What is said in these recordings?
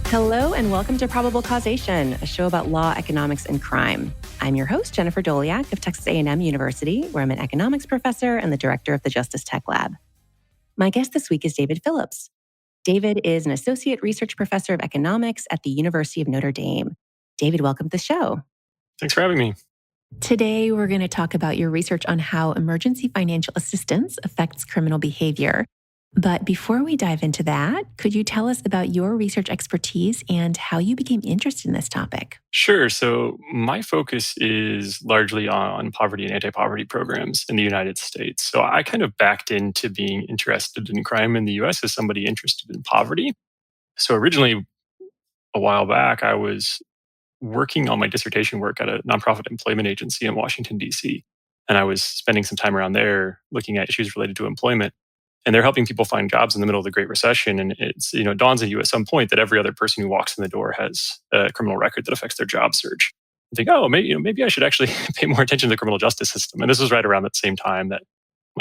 Hello and welcome to Probable Causation, a show about law, economics, and crime. I'm your host, Jennifer Doliak of Texas A&M University, where I'm an economics professor and the director of the Justice Tech Lab. My guest this week is David Phillips. David is an associate research professor of economics at the University of Notre Dame. David, welcome to the show. Thanks for having me. Today, we're going to talk about your research on how emergency financial assistance affects criminal behavior. But before we dive into that, could you tell us about your research expertise and how you became interested in this topic? Sure. So my focus is largely on poverty and anti-poverty programs in the United States. So I kind of backed into being interested in crime in the US as somebody interested in poverty. So originally, a while back, I was working on my dissertation work at a nonprofit employment agency in Washington, D.C. And I was spending some time around there looking at issues related to employment. And they're helping people find jobs in the middle of the Great Recession. And it dawns on you at some point that every other person who walks in the door has a criminal record that affects their job search. You think, maybe I should actually pay more attention to the criminal justice system. And this was right around that same time that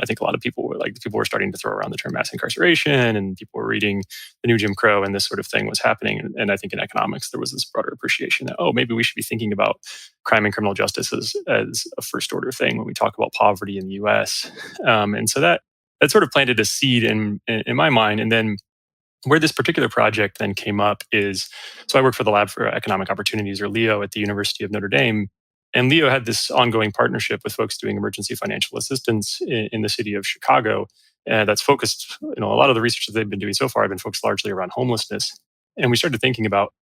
I think a lot of people were starting to throw around the term mass incarceration, and people were reading the new Jim Crow, and this sort of thing was happening. And I think in economics, there was this broader appreciation that, maybe we should be thinking about crime and criminal justice as a first order thing when we talk about poverty in the US. And so that sort of planted a seed in my mind. And then where this particular project then came up is, so I work for the Lab for Economic Opportunities, or LEO, at the University of Notre Dame. And LEO had this ongoing partnership with folks doing emergency financial assistance in the city of Chicago that's focused, a lot of the research that they've been doing so far have been focused largely around homelessness. And we started thinking about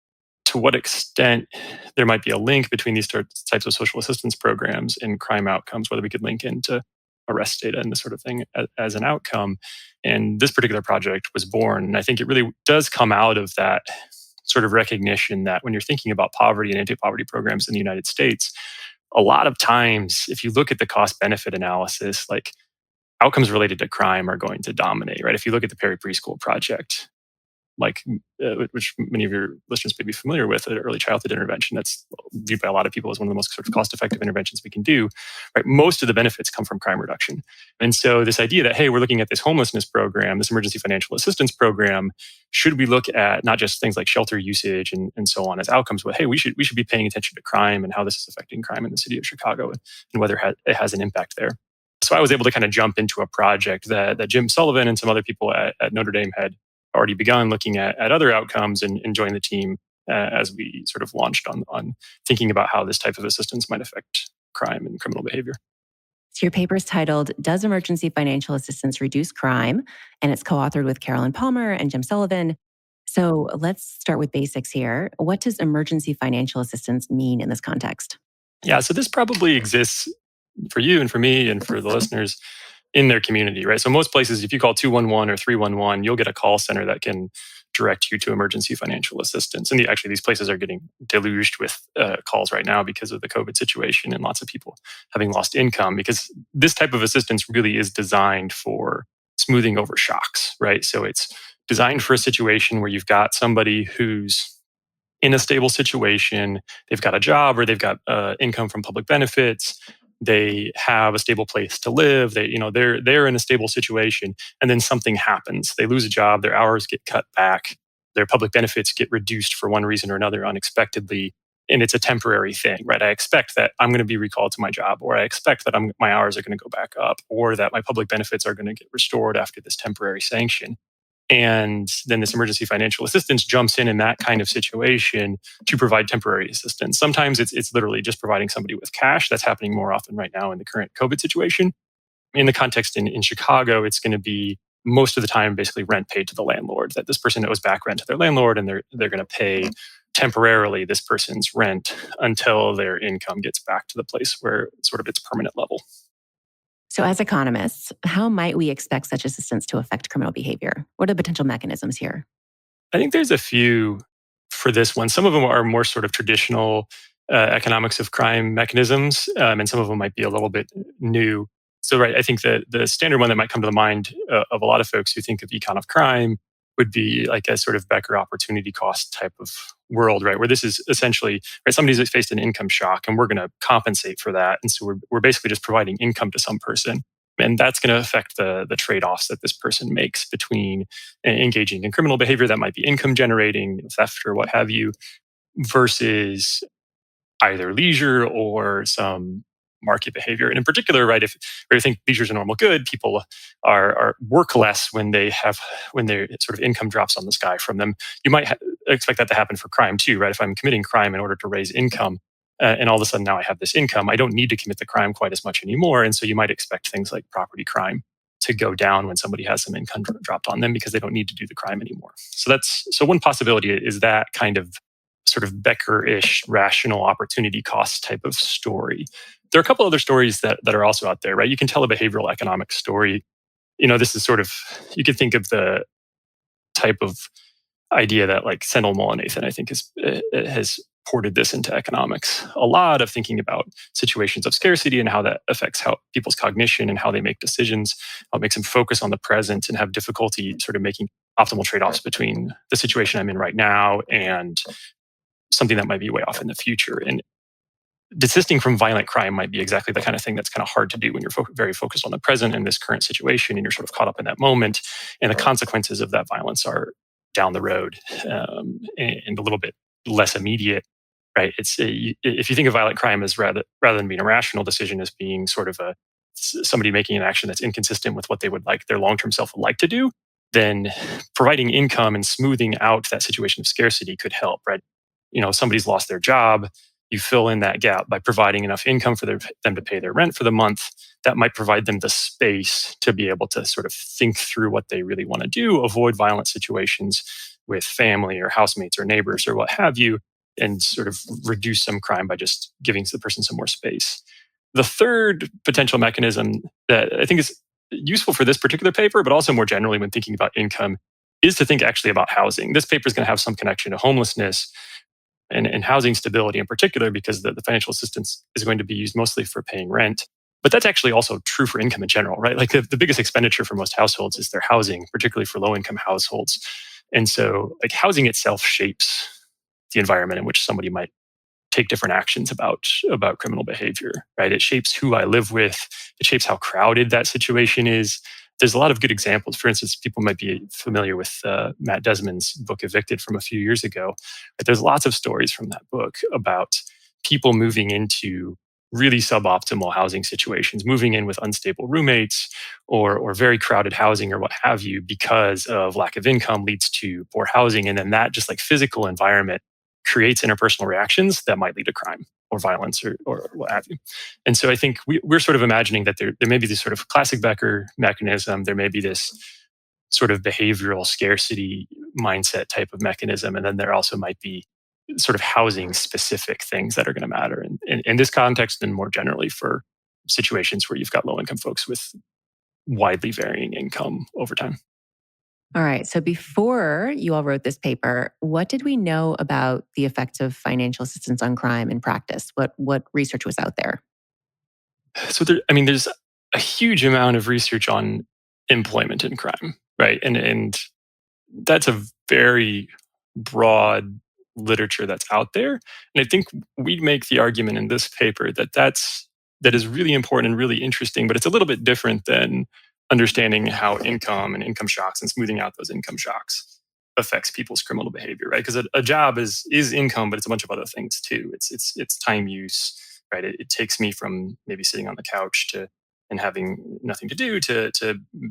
to what extent there might be a link between these types of social assistance programs and crime outcomes, whether we could link into arrest data and this sort of thing as an outcome. And this particular project was born. And I think it really does come out of that sort of recognition that when you're thinking about poverty and anti-poverty programs in the United States, a lot of times, if you look at the cost-benefit analysis, like outcomes related to crime are going to dominate, right? If you look at the Perry Preschool Project, which many of your listeners may be familiar with, an early childhood intervention that's viewed by a lot of people as one of the most sort of cost-effective interventions we can do, right? Most of the benefits come from crime reduction. And so this idea that, hey, we're looking at this homelessness program, this emergency financial assistance program, should we look at not just things like shelter usage and so on as outcomes, but hey, we should be paying attention to crime and how this is affecting crime in the city of Chicago and whether it has an impact there. So I was able to kind of jump into a project that Jim Sullivan and some other people at Notre Dame had already begun looking at other outcomes and joined the team as we sort of launched on thinking about how this type of assistance might affect crime and criminal behavior. So your paper is titled, Does Emergency Financial Assistance Reduce Crime? And it's co-authored with Carolyn Palmer and Jim Sullivan. So let's start with basics here. What does emergency financial assistance mean in this context? Yeah, so this probably exists for you and for me and for the listeners in their community, right? So most places, if you call 211 or 311, you'll get a call center that can direct you to emergency financial assistance. And actually, these places are getting deluged with calls right now because of the COVID situation and lots of people having lost income, because this type of assistance really is designed for smoothing over shocks, right? So it's designed for a situation where you've got somebody who's in a stable situation, they've got a job or they've got income from public benefits, they have a stable place to live, they're in a stable situation, and then something happens. They lose a job, their hours get cut back, their public benefits get reduced for one reason or another unexpectedly, and it's a temporary thing, right? I expect that I'm going to be recalled to my job, or I expect that my hours are going to go back up, or that my public benefits are going to get restored after this temporary sanction. And then this emergency financial assistance jumps in that kind of situation to provide temporary assistance. Sometimes it's literally just providing somebody with cash. That's happening more often right now in the current COVID situation. In the context in Chicago, it's going to be most of the time basically rent paid to the landlord, that this person owes back rent to their landlord, and they're going to pay temporarily this person's rent until their income gets back to the place where sort of its permanent level. So as economists, how might we expect such assistance to affect criminal behavior? What are the potential mechanisms here? I think there's a few for this one. Some of them are more sort of traditional economics of crime mechanisms, and some of them might be a little bit new. So, right, I think that the standard one that might come to the mind of a lot of folks who think of econ of crime would be like a sort of Becker opportunity cost type of world, right? Where this is essentially, right, somebody's faced an income shock and we're going to compensate for that. And so we're basically just providing income to some person. And that's going to affect the trade-offs that this person makes between engaging in criminal behavior that might be income generating, theft or what have you, versus either leisure or some market behavior. And in particular, right, if you think leisure is a normal good, people are work less when their sort of income drops on the sky from them. You might expect that to happen for crime too, right? If I'm committing crime in order to raise income, and all of a sudden now I have this income, I don't need to commit the crime quite as much anymore. And so you might expect things like property crime to go down when somebody has some income dropped on them because they don't need to do the crime anymore. So one possibility is that kind of sort of Becker-ish rational opportunity cost type of story. There are a couple other stories that are also out there, right? You can tell a behavioral economics story. This is sort of, you could think of the type of idea that like Sendall Mullinason, I think, has ported this into economics. A lot of thinking about situations of scarcity and how that affects how people's cognition and how they make decisions, how it makes them focus on the present and have difficulty sort of making optimal trade-offs between the situation I'm in right now and something that might be way off in the future. And desisting from violent crime might be exactly the kind of thing that's kind of hard to do when you're very focused on the present and this current situation and you're sort of caught up in that moment. And the consequences of that violence are down the road, and a little bit less immediate, right? If you think of violent crime as rather than being a rational decision as being sort of somebody making an action that's inconsistent with what they would like their long-term self would like to do, then providing income and smoothing out that situation of scarcity could help, right? Somebody's lost their job, you fill in that gap by providing enough income for them to pay their rent for the month. That might provide them the space to be able to sort of think through what they really want to do, avoid violent situations with family or housemates or neighbors or what have you, and sort of reduce some crime by just giving the person some more space. The third potential mechanism that I think is useful for this particular paper, but also more generally when thinking about income, is to think actually about housing. This paper is going to have some connection to homelessness and housing stability in particular, because the financial assistance is going to be used mostly for paying rent. But that's actually also true for income in general, right? Like the biggest expenditure for most households is their housing, particularly for low income households. And so like housing itself shapes the environment in which somebody might take different actions about criminal behavior, right? It shapes who I live with. It shapes how crowded that situation is. There's a lot of good examples. For instance, people might be familiar with Matt Desmond's book Evicted from a few years ago. But there's lots of stories from that book about people moving into really suboptimal housing situations, moving in with unstable roommates or very crowded housing or what have you, because of lack of income leads to poor housing. And then that just like physical environment creates interpersonal reactions that might lead to crime or violence or what have you. And so I think we're sort of imagining that there may be this sort of classic Becker mechanism. There may be this sort of behavioral scarcity mindset type of mechanism. And then there also might be sort of housing specific things that are going to matter in this context and more generally for situations where you've got low income folks with widely varying income over time. All right. So before you all wrote this paper, what did we know about the effects of financial assistance on crime in practice? What research was out there? So there's a huge amount of research on employment in crime, right? And that's a very broad literature that's out there. And I think we'd make the argument in this paper that is really important and really interesting, but it's a little bit different than understanding how income and income shocks and smoothing out those income shocks affects people's criminal behavior, right? Because a job is income, but it's a bunch of other things too. It's time use, right? It takes me from maybe sitting on the couch and having nothing to do to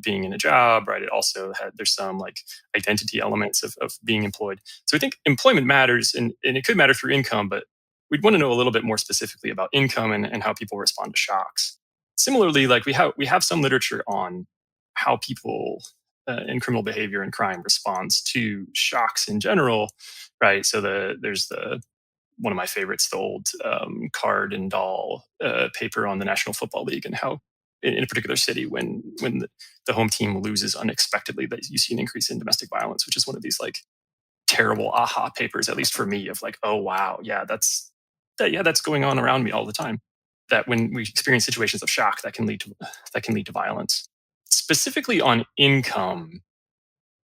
being in a job, right? It also there's some like identity elements of being employed. So I think employment matters, and it could matter through income, but we'd want to know a little bit more specifically about income and how people respond to shocks. Similarly, like we have some literature on how people in criminal behavior and crime responds to shocks in general, right? So there's one of my favorites, the old Card and Doll paper on the National Football League and how in a particular city when the home team loses unexpectedly, that you see an increase in domestic violence, which is one of these like terrible aha papers, at least for me, of like, oh wow, that's going on around me all the time. That when we experience situations of shock, that can lead to violence. Specifically on income,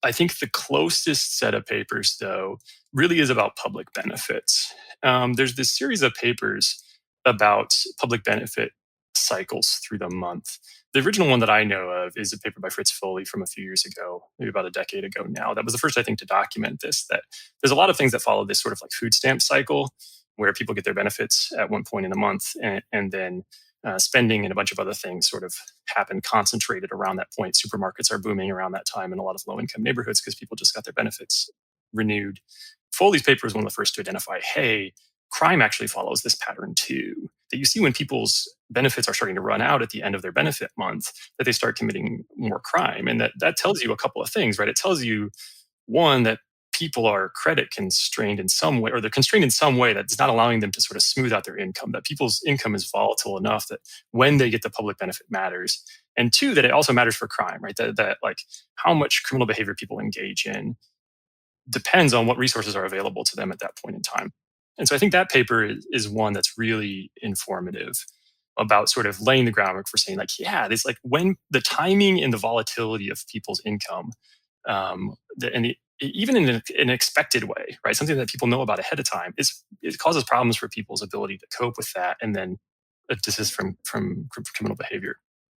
I think the closest set of papers, though, really is about public benefits. There's this series of papers about public benefit cycles through the month. The original one that I know of is a paper by Foley from a few years ago, maybe about a decade ago now. That was the first, I think, to document this, that there's a lot of things that follow this sort of like food stamp cycle where people get their benefits at one point in the month, and then spending and a bunch of other things sort of happen concentrated around that point. Supermarkets are booming around that time in a lot of low income neighborhoods because people just got their benefits renewed. Foley's paper is one of the first to identify, hey, crime actually follows this pattern too. That you see when people's benefits are starting to run out at the end of their benefit month, that they start committing more crime. And that tells you a couple of things, right? It tells you, one, that people are credit constrained in some way, or they're constrained in some way that's not allowing them to sort of smooth out their income, that people's income is volatile enough that when they get the public benefit matters. And two, that it also matters for crime, right? That like how much criminal behavior people engage in depends on what resources are available to them at that point in time. And so I think that paper is one that's really informative about sort of laying the groundwork for saying like, yeah, this like when the timing and the volatility of people's income, even in an expected way, right? Something that people know about ahead of time it causes problems for people's ability to cope with that, and then desist from criminal behavior.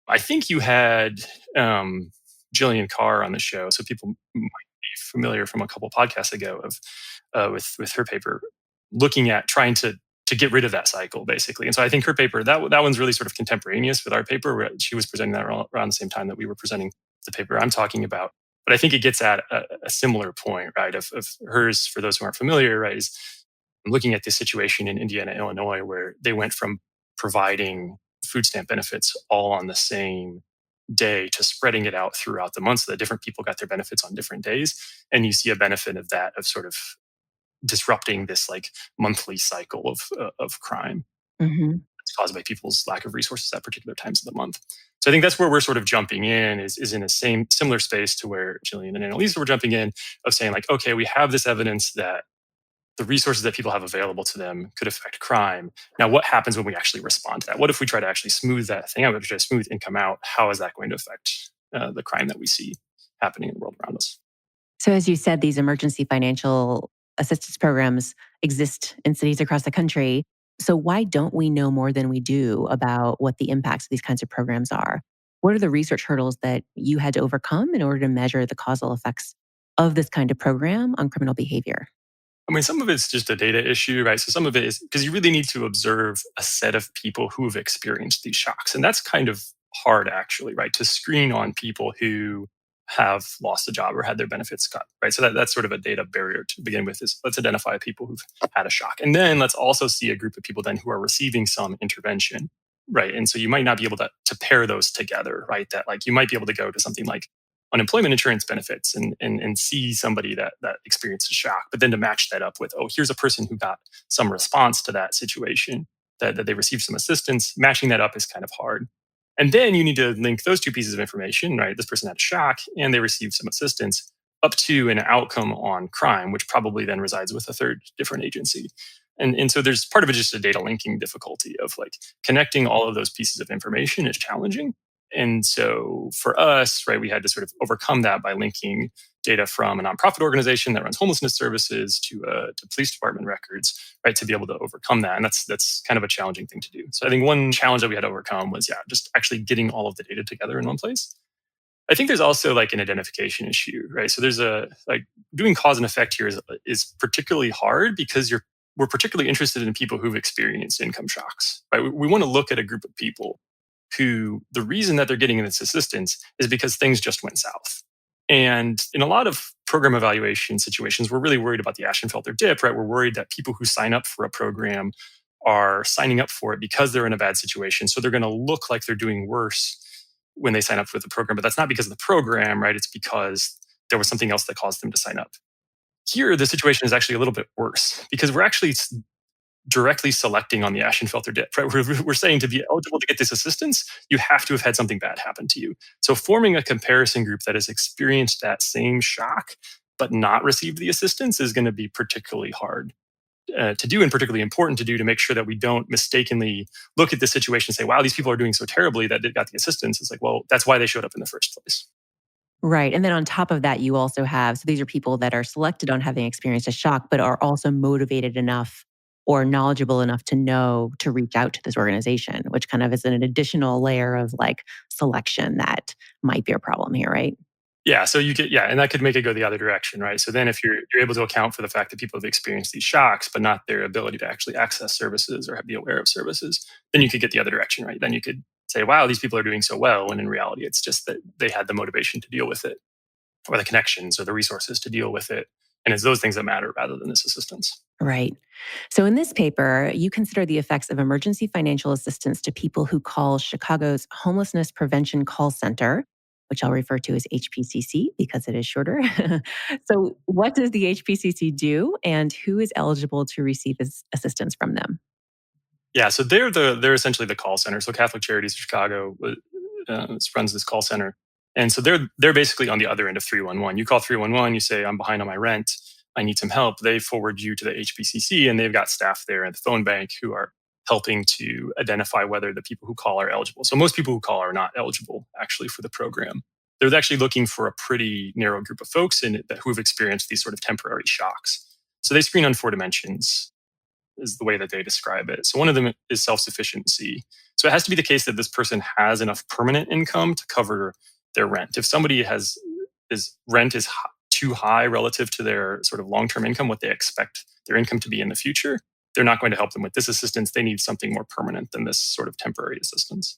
I think you had Jillian Carr on the show, so people might be familiar from a couple podcasts ago of with her paper looking at trying to get rid of that cycle, basically. And so I think her paper, that one's really sort of contemporaneous with our paper, where she was presenting that around the same time that we were presenting the paper I'm talking about. But I think it gets at a similar point, right? Of hers, for those who aren't familiar, right, is looking at this situation in Indiana, Illinois, where they went from providing food stamp benefits all on the same day to spreading it out throughout the month so that different people got their benefits on different days. And you see a benefit of that, of sort of disrupting this like monthly cycle of crime. Mm-hmm. It's caused by people's lack of resources at particular times of the month. So I think that's where we're sort of jumping in, is in a similar space to where Jillian and Annalisa were jumping in, of saying like, okay, we have this evidence that the resources that people have available to them could affect crime. Now, what happens when we actually respond to that? What if we try to actually smooth that thing out? We try to smooth income out. How is that going to affect the crime that we see happening in the world around us? So, as you said, these emergency financial assistance programs exist in cities across the country. So, why don't we know more than we do about what the impacts of these kinds of programs are? What are the research hurdles that you had to overcome in order to measure the causal effects of this kind of program on criminal behavior? I mean, some of it's just a data issue, right? So some of it is because you really need to observe a set of people who have experienced these shocks. And that's kind of hard, actually, right? To screen on people who have lost a job or had their benefits cut, right? So that's sort of a data barrier to begin with, is let's identify people who've had a shock. And then let's also see a group of people then who are receiving some intervention, right? And so you might not be able to pair those together, right? That like you might be able to go to something like unemployment insurance benefits and see somebody that experienced a shock, but then to match that up with, oh, here's a person who got some response to that situation, that they received some assistance. Matching that up is kind of hard. And then you need to link those two pieces of information, right? This person had a shock and they received some assistance, up to an outcome on crime, which probably then resides with a third different agency. And so there's part of it just a data linking difficulty of like connecting all of those pieces of information is challenging. And so for us, right, we had to sort of overcome that by linking data from a nonprofit organization that runs homelessness services to police department records, right, to be able to overcome that. And that's kind of a challenging thing to do. So I think one challenge that we had to overcome was, just actually getting all of the data together in one place. I think there's also like an identification issue, right? So there's doing cause and effect here is particularly hard because we're particularly interested in people who've experienced income shocks, right? We want to look at a group of people who the reason that they're getting this assistance is because things just went south. And in a lot of program evaluation situations, we're really worried about the Ashenfelter dip, right? We're worried that people who sign up for a program are signing up for it because they're in a bad situation. So they're going to look like they're doing worse when they sign up for the program. But that's not because of the program, right? It's because there was something else that caused them to sign up. Here, the situation is actually a little bit worse because we're actually directly selecting on the Ashenfelter dip, right? We're saying to be eligible to get this assistance, you have to have had something bad happen to you. So forming a comparison group that has experienced that same shock but not received the assistance is going to be particularly hard to do, and particularly important to do, to make sure that we don't mistakenly look at the situation and say, wow, these people are doing so terribly that they got the assistance. It's like, well, that's why they showed up in the first place. Right. And then on top of that, you also have, so these are people that are selected on having experienced a shock, but are also motivated enough or knowledgeable enough to know to reach out to this organization, which kind of is an additional layer of like selection that might be a problem here, right? Yeah, so you get and that could make it go the other direction, right? So then if you're able to account for the fact that people have experienced these shocks, but not their ability to actually access services or be aware of services, then you could get the other direction, right? Then you could say, wow, these people are doing so well, when in reality it's just that they had the motivation to deal with it, or the connections or the resources to deal with it. And it's those things that matter rather than this assistance. Right. So, in this paper, you consider the effects of emergency financial assistance to people who call Chicago's Homelessness Prevention Call Center, which I'll refer to as HPCC because it is shorter. So, what does the HPCC do, and who is eligible to receive assistance from them? Yeah, so they're essentially the call center. So Catholic Charities of Chicago runs this call center, and so they're basically on the other end of 311. You call 311, you say I'm behind on my rent, I need some help. They forward you to the HPCC, and they've got staff there at the phone bank who are helping to identify whether the people who call are eligible. So most people who call are not eligible actually for the program. They're actually looking for a pretty narrow group of folks who have experienced these sort of temporary shocks. So they screen on 4 dimensions is the way that they describe it. So one of them is self-sufficiency. So it has to be the case that this person has enough permanent income to cover their rent. If somebody has his rent is too high relative to their sort of long-term income, what they expect their income to be in the future, they're not going to help them with this assistance. They need something more permanent than this sort of temporary assistance.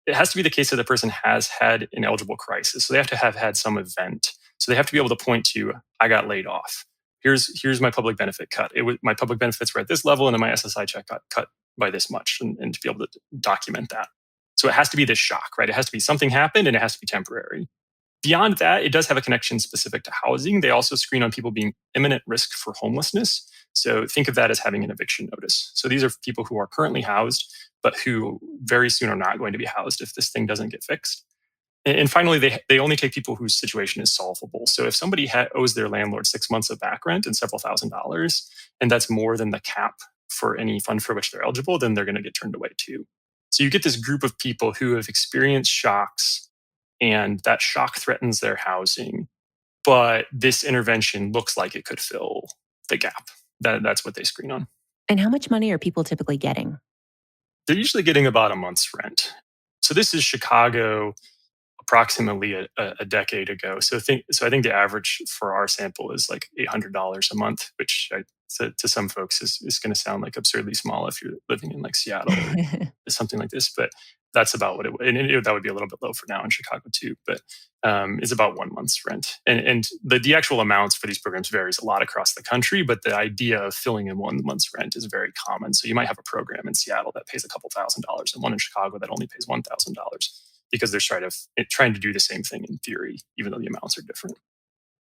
It has to be the case that the person has had an eligible crisis. So they have to have had some event. So they have to be able to point to, I got laid off. Here's my public benefit cut. My public benefits were at this level, and then my SSI check got cut by this much, and to be able to document that. So it has to be this shock, right? It has to be something happened, and it has to be temporary. Beyond that, it does have a connection specific to housing. They also screen on people being imminent risk for homelessness. So think of that as having an eviction notice. So these are people who are currently housed, but who very soon are not going to be housed if this thing doesn't get fixed. And finally, they only take people whose situation is solvable. So if somebody owes their landlord 6 months of back rent and several $1,000s, and that's more than the cap for any fund for which they're eligible, then they're going to get turned away too. So you get this group of people who have experienced shocks, and that shock threatens their housing, but this intervention looks like it could fill the gap. That's what they screen on. And how much money are people typically getting? They're usually getting about a month's rent. So this is Chicago approximately a decade ago. So I think the average for our sample is like $800 a month, which to some folks is going to sound like absurdly small if you're living in like Seattle or something like this. But that's about what it would. And that would be a little bit low for now in Chicago too. But it's about 1 month's rent. And the actual amounts for these programs varies a lot across the country. But the idea of filling in 1 month's rent is very common. So you might have a program in Seattle that pays a couple $1,000s, and one in Chicago that only pays $1,000. Because they're trying to do the same thing in theory, even though the amounts are different.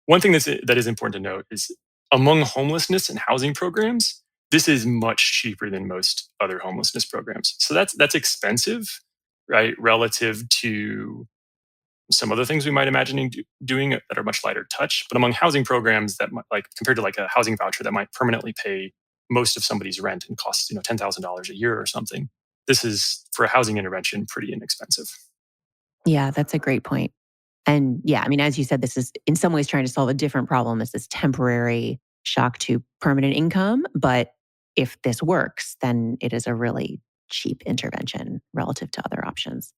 One thing that is important to note is among homelessness and housing programs, this is much cheaper than most other homelessness programs. So that's expensive, right, relative to some other things we might imagine doing that are much lighter touch. But among housing programs that like compared to like a housing voucher that might permanently pay most of somebody's rent and costs $10,000 a year or something, this is for a housing intervention pretty inexpensive. Yeah, that's a great point. And yeah, I mean, as you said, this is in some ways trying to solve a different problem. It's this temporary shock to permanent income. But if this works, then it is a really cheap intervention relative to other options.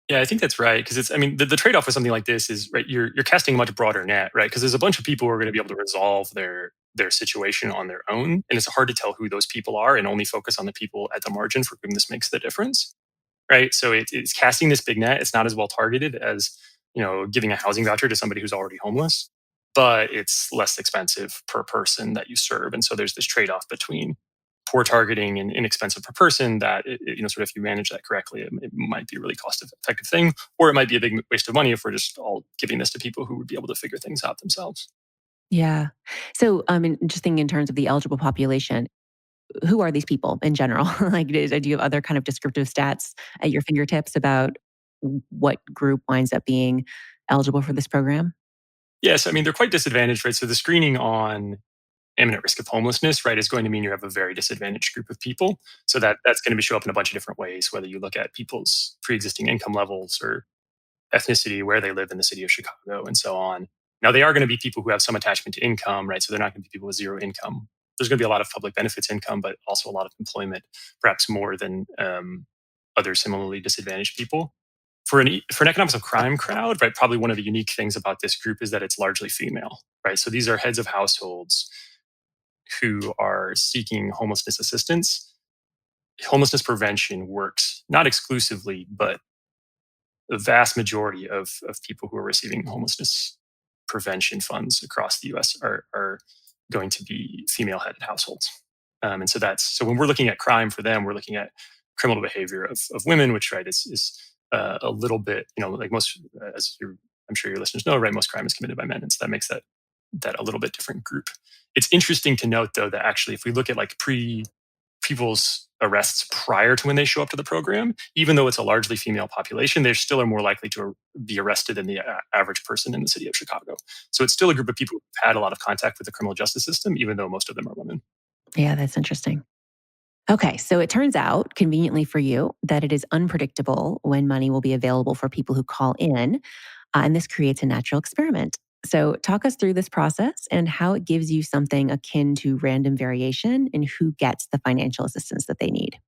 Yeah, I think that's right. Because the trade-off with something like this is, right, you're casting a much broader net, right? Because there's a bunch of people who are going to be able to resolve their situation on their own. And it's hard to tell who those people are and only focus on the people at the margin for whom this makes the difference. Right. So it's casting this big net. It's not as well targeted as, giving a housing voucher to somebody who's already homeless, but it's less expensive per person that you serve. And so there's this trade-off between poor targeting and inexpensive per person that, sort of if you manage that correctly, it might be a really cost-effective thing, or it might be a big waste of money if we're just all giving this to people who would be able to figure things out themselves. Yeah. So, just thinking in terms of the eligible population, who are these people in general? Like, do you have other kind of descriptive stats at your fingertips about what group winds up being eligible for this program? Yes, they're quite disadvantaged, right? So the screening on imminent risk of homelessness, right, is going to mean you have a very disadvantaged group of people. So that's going to show up in a bunch of different ways, whether you look at people's pre-existing income levels or ethnicity, where they live in the city of Chicago, and so on. Now, they are going to be people who have some attachment to income, right? So they're not going to be people with zero income. there's going to be a lot of public benefits income, but also a lot of employment, perhaps more than other similarly disadvantaged people. For an economics of crime crowd, right, probably one of the unique things about this group is that it's largely female, right? So these are heads of households who are seeking homelessness assistance. Homelessness prevention works not exclusively, but the vast majority of people who are receiving homelessness prevention funds across the US are going to be female headed households. And so so when we're looking at crime for them, we're looking at criminal behavior of women, which, right, is a little bit, like most, I'm sure your listeners know, right, most crime is committed by men. And so that makes that a little bit different group. It's interesting to note, though, that actually, if we look at like people's arrests prior to when they show up to the program, even though it's a largely female population, they still are more likely to be arrested than the average person in the city of Chicago. So it's still a group of people who've had a lot of contact with the criminal justice system, even though most of them are women. Yeah, that's interesting. Okay, so it turns out, conveniently for you, that it is unpredictable when money will be available for people who call in, and this creates a natural experiment. So, talk us through this process and how it gives you something akin to random variation in who gets the financial assistance that they need.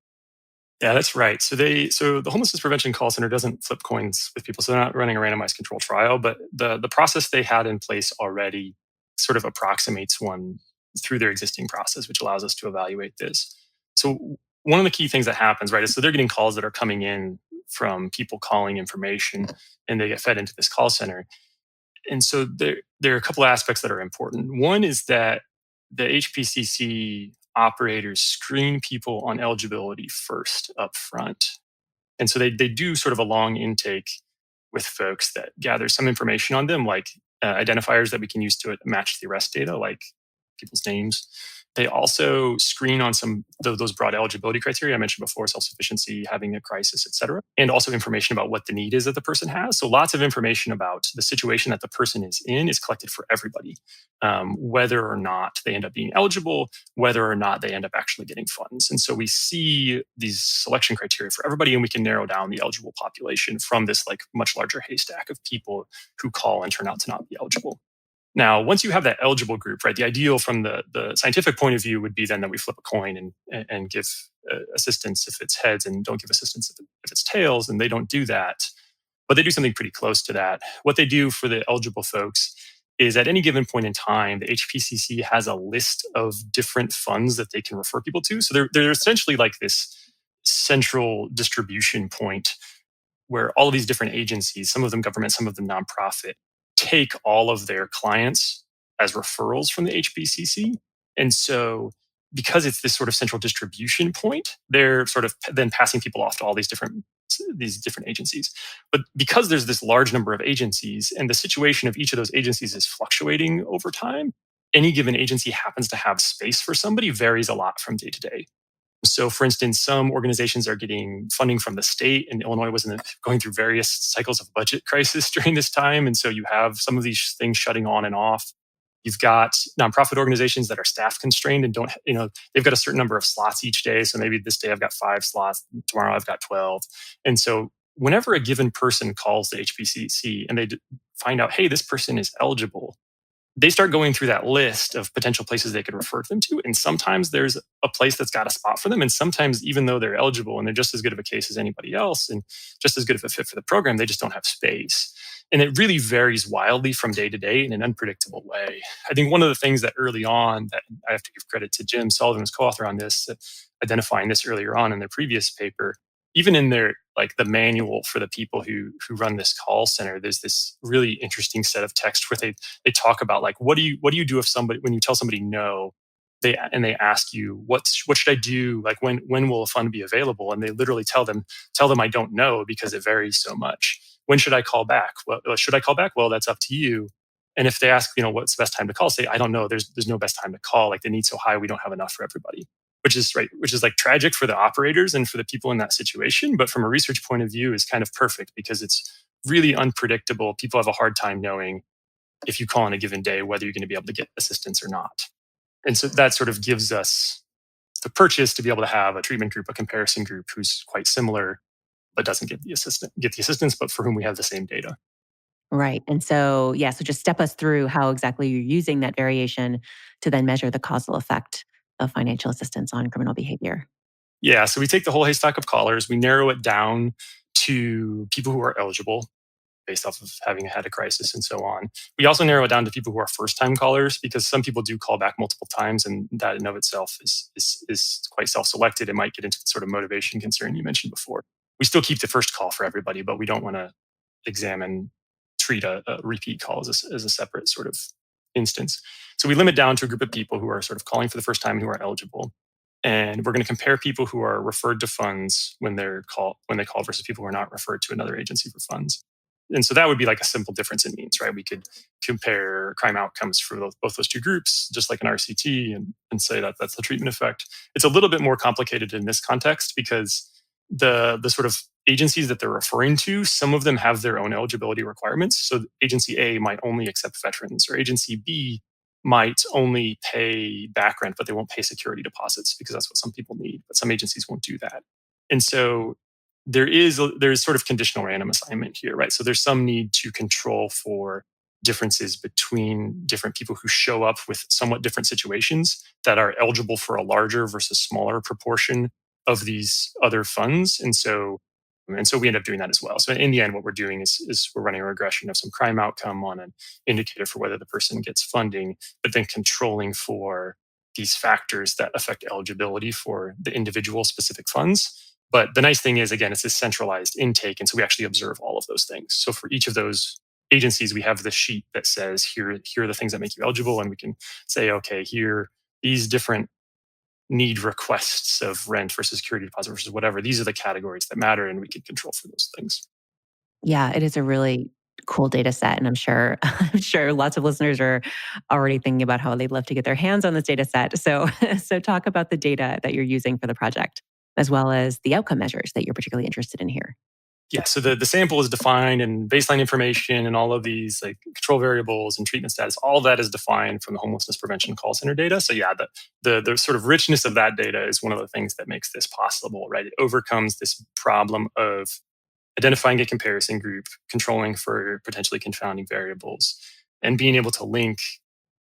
Yeah, that's right. So the homelessness prevention call center doesn't flip coins with people. So they're not running a randomized control trial, but the process they had in place already sort of approximates one through their existing process, which allows us to evaluate this. So one of the key things that happens, right, is so they're getting calls that are coming in from people calling information, and they get fed into this call center. And so there are a couple of aspects that are important. One is that the HPCC operators screen people on eligibility first up front. And so they do sort of a long intake with folks that gather some information on them, like identifiers that we can use to match the arrest data, like people's names. They also screen on some of those broad eligibility criteria I mentioned before: self-sufficiency, having a crisis, et cetera, and also information about what the need is that the person has. So lots of information about the situation that the person is in is collected for everybody, whether or not they end up being eligible, whether or not they end up actually getting funds. And so we see these selection criteria for everybody, and we can narrow down the eligible population from this like much larger haystack of people who call and turn out to not be eligible. Now, once you have that eligible group, right, the ideal from the scientific point of view would be then that we flip a coin and give assistance if it's heads, and don't give assistance if it's tails, and they don't do that. But they do something pretty close to that. What they do for the eligible folks is at any given point in time, the HPCC has a list of different funds that they can refer people to. So they're essentially like this central distribution point where all of these different agencies, some of them government, some of them nonprofit, take all of their clients as referrals from the HBCC. And so, because it's this sort of central distribution point, they're sort of then passing people off to all these different agencies. But because there's this large number of agencies and the situation of each of those agencies is fluctuating over time, any given agency happens to have space for somebody varies a lot from day to day. So, for instance, some organizations are getting funding from the state, and Illinois was going through various cycles of budget crisis during this time. And so you have some of these things shutting on and off. You've got nonprofit organizations that are staff constrained and don't, they've got a certain number of slots each day. So maybe this day I've got 5 slots, tomorrow I've got 12. And so whenever a given person calls the HPCC and they find out, hey, this person is eligible, they start going through that list of potential places they could refer them to. And sometimes there's a place that's got a spot for them. And sometimes, even though they're eligible and they're just as good of a case as anybody else and just as good of a fit for the program, they just don't have space. And it really varies wildly from day to day in an unpredictable way. I think one of the things that early on, that I have to give credit to Jim Sullivan's co-author on this, identifying this earlier on in their previous paper, even in their like the manual for the people who run this call center, there's this really interesting set of text where they talk about like what do you do if somebody, when you tell somebody no, they ask you what should I do, like when will a fund be available, and they literally tell them I don't know because it varies so much. When should I call back? Well, should I call back? Well, that's up to you. And if they ask, what's the best time to call, say I don't know. There's no best time to call. Like the need's so high, we don't have enough for everybody. Which is like tragic for the operators and for the people in that situation. But from a research point of view is kind of perfect because it's really unpredictable. People have a hard time knowing if you call on a given day, whether you're going to be able to get assistance or not. And so that sort of gives us the purchase to be able to have a treatment group, a comparison group who's quite similar, but doesn't get the assistance, but for whom we have the same data. Right. And so, so just step us through how exactly you're using that variation to then measure the causal effect of financial assistance on criminal behavior? Yeah, so we take the whole haystack of callers, we narrow it down to people who are eligible based off of having had a crisis and so on. We also narrow it down to people who are first-time callers because some people do call back multiple times, and that in of itself is quite self-selected. It might get into the sort of motivation concern you mentioned before. We still keep the first call for everybody, but we don't want to treat a repeat call as a separate sort of instance. So we limit down to a group of people who are sort of calling for the first time and who are eligible. And we're going to compare people who are referred to funds when they call versus people who are not referred to another agency for funds. And so that would be like a simple difference in means, right? We could compare crime outcomes for both those two groups, just like an RCT, and say that that's the treatment effect. It's a little bit more complicated in this context because the sort of agencies that they're referring to, some of them have their own eligibility requirements. So agency A might only accept veterans, or agency B might only pay back rent, but they won't pay security deposits because that's what some people need. But some agencies won't do that. And so there's sort of conditional random assignment here, right? So there's some need to control for differences between different people who show up with somewhat different situations that are eligible for a larger versus smaller proportion of these other funds. And so we end up doing that as well. So in the end, what we're doing is we're running a regression of some crime outcome on an indicator for whether the person gets funding, but then controlling for these factors that affect eligibility for the individual specific funds. But the nice thing is, again, it's a centralized intake. And so we actually observe all of those things. So for each of those agencies, we have the sheet that says, here are the things that make you eligible. And we can say, okay, here, these different need requests of rent versus security deposit versus whatever. These are the categories that matter, and we can control for those things. Yeah, it is a really cool data set. And I'm sure, I'm sure lots of listeners are already thinking about how they'd love to get their hands on this data set. So, so talk about the data that you're using for the project, as well as the outcome measures that you're particularly interested in here. Yeah, so the sample is defined and baseline information and all of these like control variables and treatment status, all of that is defined from the homelessness prevention call center data. So yeah, the sort of richness of that data is one of the things that makes this possible, right? It overcomes this problem of identifying a comparison group, controlling for potentially confounding variables, and being able to link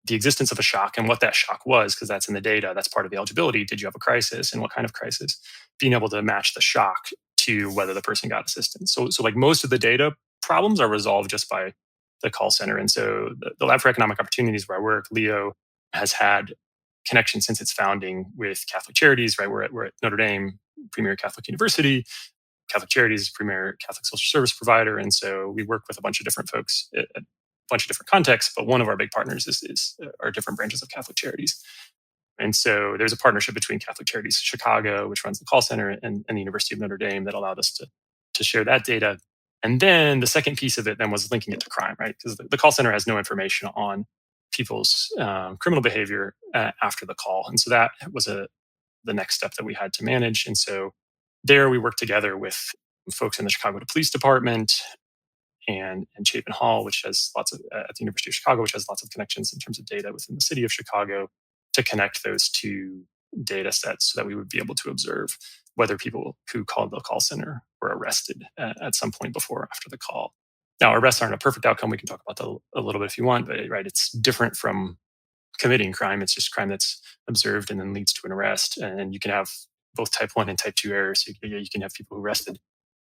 the existence of a shock and what that shock was, because that's in the data. That's part of the eligibility. Did you have a crisis and what kind of crisis? Being able to match the shock to whether the person got assistance. So like most of the data problems are resolved just by the call center. And so the Lab for Economic Opportunities where I work, Leo, has had connection since its founding with Catholic Charities, right? We're at Notre Dame, premier Catholic university. Catholic Charities is premier Catholic social service provider. And so we work with a bunch of different folks at a bunch of different contexts, but one of our big partners is our different branches of Catholic Charities. And so there's a partnership between Catholic Charities Chicago, which runs the call center, and the University of Notre Dame that allowed us to share that data. And then the second piece of it then was linking it to crime, right? Because the call center has no information on people's criminal behavior after the call. And so that was the next step that we had to manage. And so there we worked together with folks in the Chicago Police Department and Chapin Hall, which has lots of at the University of Chicago, which has lots of connections in terms of data within the city of Chicago, to connect those two data sets so that we would be able to observe whether people who called the call center were arrested at some point before or after the call. Now, arrests aren't a perfect outcome. We can talk about that a little bit if you want, but right, it's different from committing crime. It's just crime that's observed and then leads to an arrest. And you can have both type 1 and type 2 errors. So you can have people who arrested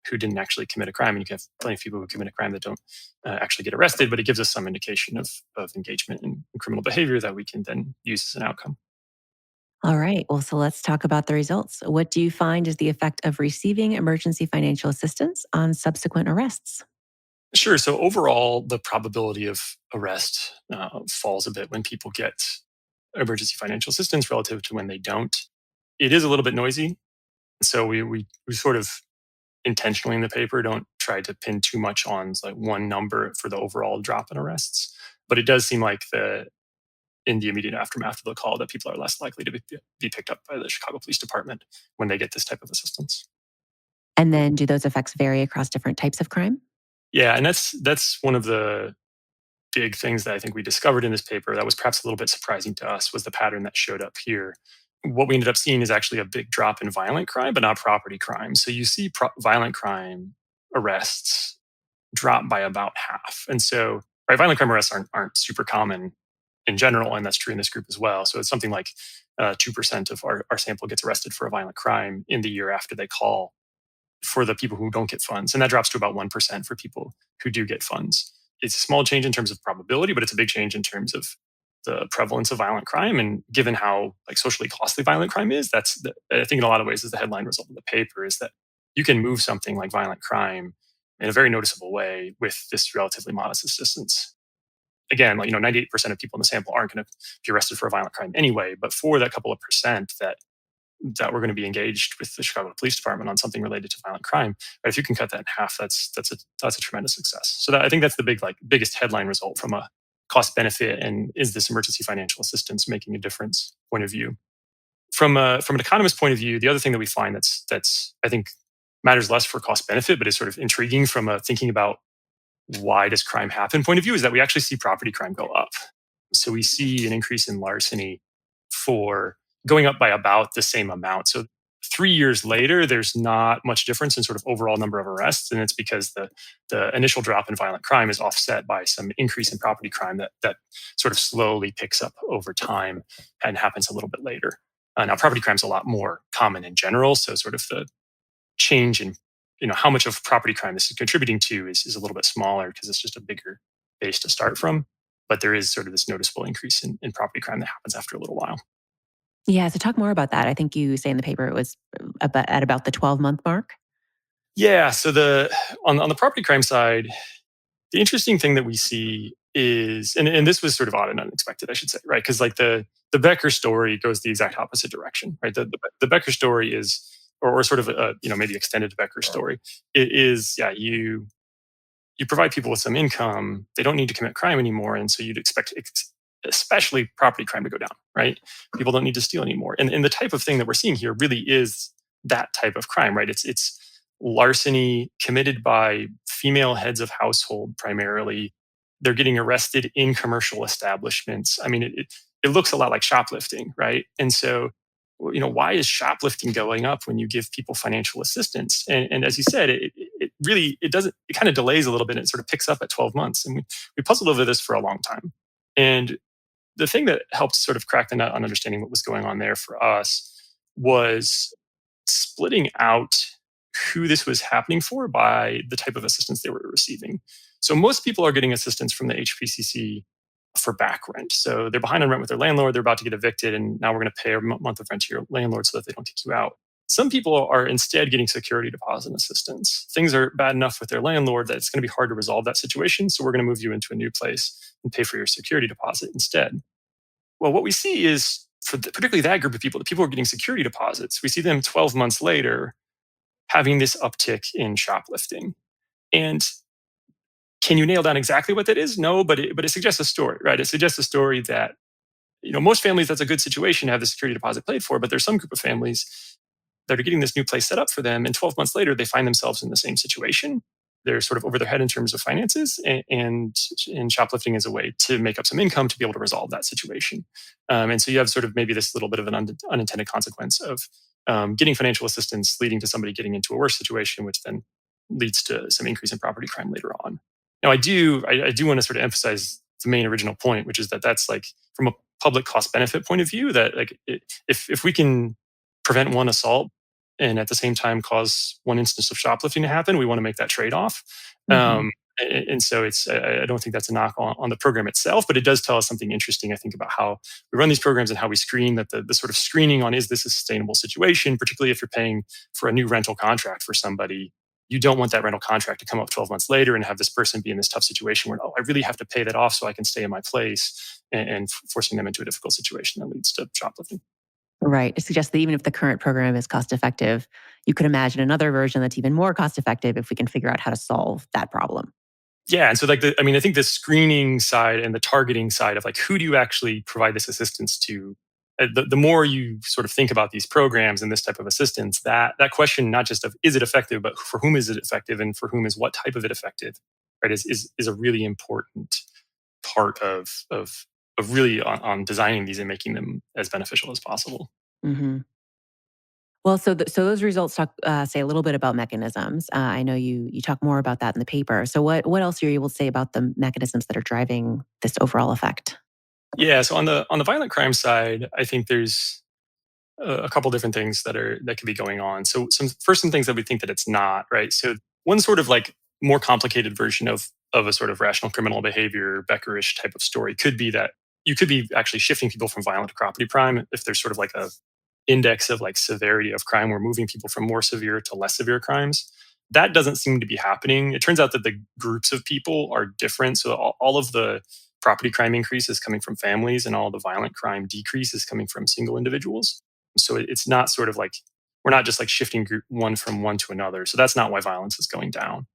who didn't actually commit a crime, and you can have plenty of people who commit a crime that don't actually get arrested, but it gives us some indication of engagement in criminal behavior that we can then use as an outcome. All right. Well, so let's talk about the results. What do you find is the effect of receiving emergency financial assistance on subsequent arrests? Sure. So overall, the probability of arrest falls a bit when people get emergency financial assistance relative to when they don't. It is a little bit noisy. So we sort of intentionally in the paper don't try to pin too much on like one number for the overall drop in arrests. But it does seem like in the immediate aftermath of the call that people are less likely to be picked up by the Chicago Police Department when they get this type of assistance. And then do those effects vary across different types of crime? Yeah, and that's one of the big things that I think we discovered in this paper that was perhaps a little bit surprising to us was the pattern that showed up here. What we ended up seeing is actually a big drop in violent crime, but not property crime. So you see violent crime arrests drop by about half. And so right, violent crime arrests aren't super common in general, and that's true in this group as well. So it's something like 2% of our sample gets arrested for a violent crime in the year after they call for the people who don't get funds. And that drops to about 1% for people who do get funds. It's a small change in terms of probability, but it's a big change in terms of the prevalence of violent crime. And given how socially costly violent crime is, I think in a lot of ways is the headline result of the paper, is that you can move something like violent crime in a very noticeable way with this relatively modest assistance. Again, 98% of people in the sample aren't going to be arrested for a violent crime anyway, but for that couple of percent that we're going to be engaged with the Chicago Police Department on something related to violent crime, right, if you can cut that in half, that's a tremendous success. So I think that's the biggest headline result from a cost benefit and is this emergency financial assistance making a difference point of view. From an economist point of view, the other thing that we find that's I think matters less for cost benefit, but is sort of intriguing from a thinking about why does crime happen point of view, is that we actually see property crime go up. So we see an increase in larceny for going up by about the same amount. So 3 years later, there's not much difference in sort of overall number of arrests. And it's because the initial drop in violent crime is offset by some increase in property crime that sort of slowly picks up over time and happens a little bit later. Now, property crime is a lot more common in general. So sort of the change in how much of property crime this is contributing to is a little bit smaller because it's just a bigger base to start from. But there is sort of this noticeable increase in property crime that happens after a little while. Yeah, so talk more about that. I think you say in the paper it was at about the 12-month mark. Yeah, so on the property crime side, the interesting thing that we see is, and this was sort of odd and unexpected, I should say, right? Because the Becker story goes the exact opposite direction, right? The Becker story is, or sort of a maybe extended Becker story. It is, yeah, you provide people with some income, they don't need to commit crime anymore, and so you'd expect especially property crime to go down, right? People don't need to steal anymore. And the type of thing that we're seeing here really is that type of crime, right? It's larceny committed by female heads of household primarily. They're getting arrested in commercial establishments. I mean, it looks a lot like shoplifting, right? And so, why is shoplifting going up when you give people financial assistance? And as you said, it really, it doesn't, it kind of delays a little bit and it sort of picks up at 12 months. And we puzzled over this for a long time. And the thing that helped sort of crack the nut on understanding what was going on there for us was splitting out who this was happening for by the type of assistance they were receiving. So most people are getting assistance from the HPCC for back rent. So they're behind on rent with their landlord, they're about to get evicted, and now we're going to pay a month of rent to your landlord so that they don't kick you out. Some people are instead getting security deposit assistance. Things are bad enough with their landlord that it's going to be hard to resolve that situation. So we're going to move you into a new place and pay for your security deposit instead. Well, what we see is particularly that group of people, the people who are getting security deposits, we see them 12 months later having this uptick in shoplifting. And can you nail down exactly what that is? No, but it suggests a story, right? It suggests a story that, most families, that's a good situation to have the security deposit paid for, but there's some group of families that are getting this new place set up for them. And 12 months later, they find themselves in the same situation. They're sort of over their head in terms of finances, and shoplifting is a way to make up some income to be able to resolve that situation. And so you have sort of maybe this little bit of an unintended consequence of getting financial assistance leading to somebody getting into a worse situation, which then leads to some increase in property crime later on. Now, I do want to sort of emphasize the main original point, which is that that's like from a public cost benefit point of view, that if we can prevent one assault and at the same time cause one instance of shoplifting to happen, we want to make that trade-off. Mm-hmm. And so I don't think that's a knock on the program itself, but it does tell us something interesting, I think, about how we run these programs and how we screen, that the sort of screening on, is this a sustainable situation, particularly if you're paying for a new rental contract for somebody. You don't want that rental contract to come up 12 months later and have this person be in this tough situation where, I really have to pay that off so I can stay in my place, and forcing them into a difficult situation that leads to shoplifting. Right. It suggests that even if the current program is cost effective, you could imagine another version that's even more cost effective if we can figure out how to solve that problem. Yeah. And so I think the screening side and the targeting side of who do you actually provide this assistance to, the more you sort of think about these programs and this type of assistance, that question, not just of is it effective, but for whom is it effective, and for whom is what type of it effective, right, is a really important part of really on designing these and making them as beneficial as possible. Mm-hmm. Well, so those results say a little bit about mechanisms. I know you talk more about that in the paper. So what else are you able to say about the mechanisms that are driving this overall effect? Yeah, so on the violent crime side, I think there's a couple different things that could be going on. So some things that we think that it's not, right? So one sort of like more complicated version of a sort of rational criminal behavior Beckerish type of story could be that you could be actually shifting people from violent to property crime if there's sort of like a index of like severity of crime. We're moving people from more severe to less severe crimes. That doesn't seem to be happening. It turns out that the groups of people are different. So all of the property crime increase is coming from families, and all the violent crime decrease is coming from single individuals. So it's not sort of like we're not just like shifting group one from one to another. So that's not why violence is going down.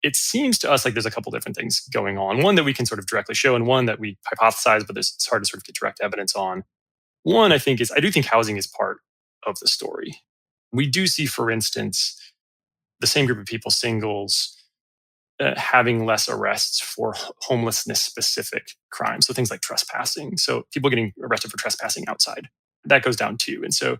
It seems to us like there's a couple different things going on. One that we can sort of directly show, and one that we hypothesize, but it's hard to sort of get direct evidence on. One, I do think housing is part of the story. We do see, for instance, the same group of people, singles, having less arrests for homelessness specific crimes. So things like trespassing. So people getting arrested for trespassing outside, that goes down too. And so